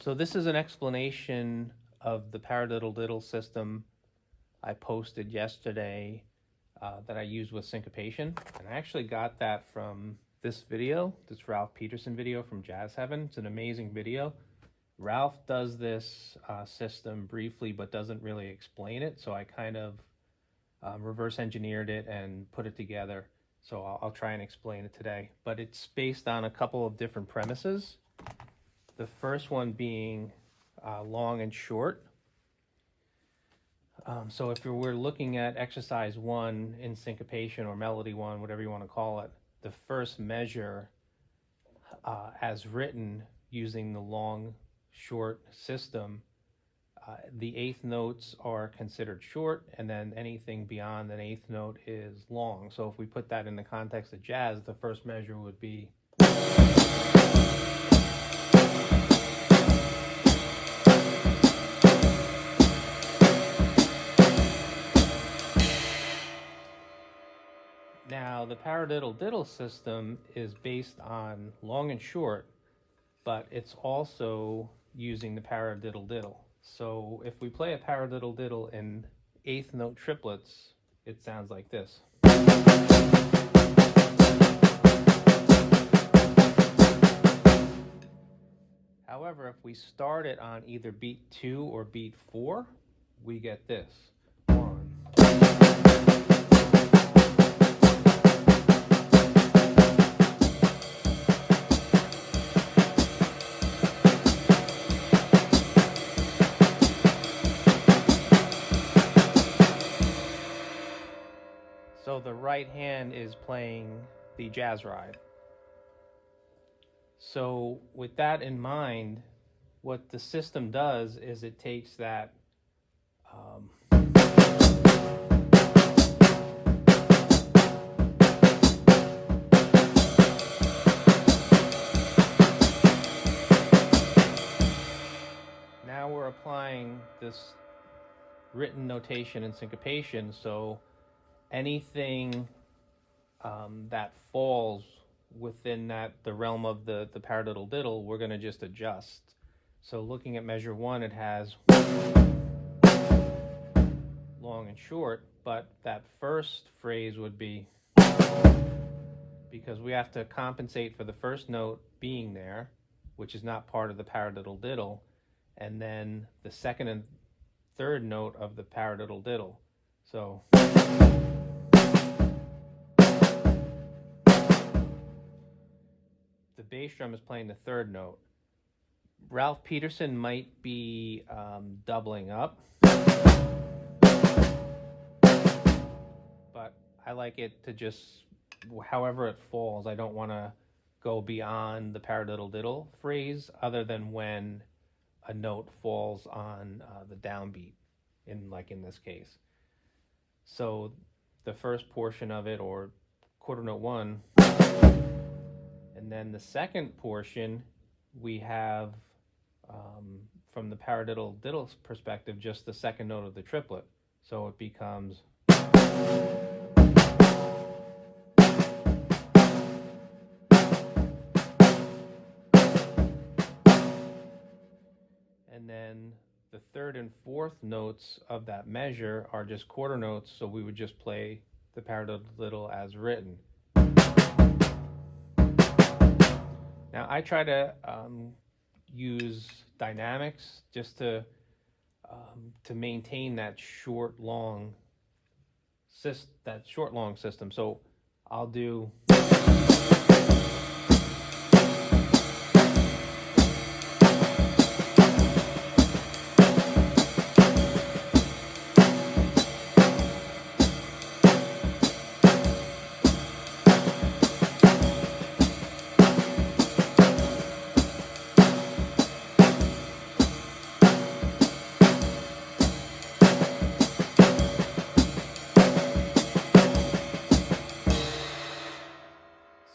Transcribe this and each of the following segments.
So this is an explanation of the Paradiddle-diddle system I posted yesterday that I used with syncopation. And I actually got that from this video, this Ralph Peterson video from Jazz Heaven. It's an amazing video. Ralph does this system briefly, but doesn't really explain it. So I kind of reverse engineered it and put it together. So I'll try and explain it today. But it's based on a couple of different premises. The first one being long and short. So if we're looking at exercise 1 in syncopation or melody 1, whatever you want to call it, the first measure as written using the long short system, the eighth notes are considered short, and then anything beyond an eighth note is long. So if we put that in the context of jazz, the first measure would be Now, the Paradiddle-diddle system is based on long and short, but it's also using the Paradiddle-diddle. So if we play a Paradiddle-diddle in eighth note triplets, it sounds like this. However, if we start it on either beat 2 or beat 4, we get this. 1. So the right hand is playing the jazz ride. So with that in mind, what the system does is it takes that now we're applying this written notation and syncopation, so anything that falls within the realm of the Paradiddle-diddle, we're going to just adjust. So looking at measure 1, it has long and short, but that first phrase would be, because we have to compensate for the first note being there, which is not part of the Paradiddle-diddle, and then the second and third note of the Paradiddle-diddle. So the bass drum is playing the third note. Ralph Peterson might be doubling up, but I like it to just, however it falls, I don't want to go beyond the Paradiddle-diddle phrase other than when a note falls on the downbeat, like in this case. So the first portion of it, or quarter note 1, and then the second portion, we have, from the Paradiddle-diddle perspective, just the second note of the triplet. So it becomes, and then the third and fourth notes of that measure are just quarter notes, so we would just play the Paradiddle-diddle as written. Now I try to use dynamics just to maintain that short long system. So I'll do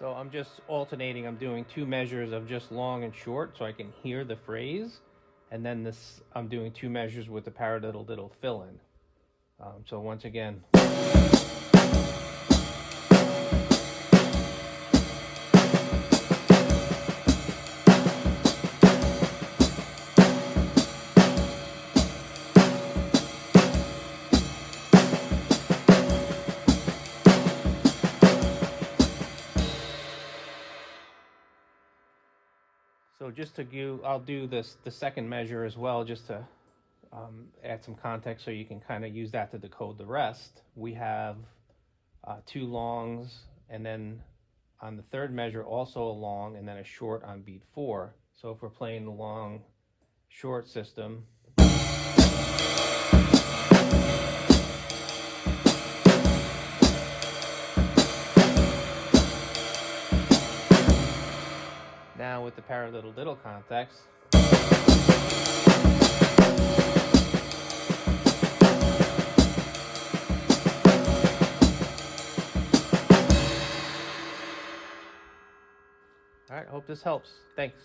I'm just alternating. I'm doing 2 measures of just long and short so I can hear the phrase, and then I'm doing 2 measures with the Paradiddle-diddle fill-in. So once again. So just to do, I'll do the second measure as well, just to add some context so you can kind of use that to decode the rest. We have 2 longs, and then on the third measure also a long, and then a short on beat 4. So if we're playing the long short system, now with the paradiddle-diddle context, all right, I hope this helps. Thanks.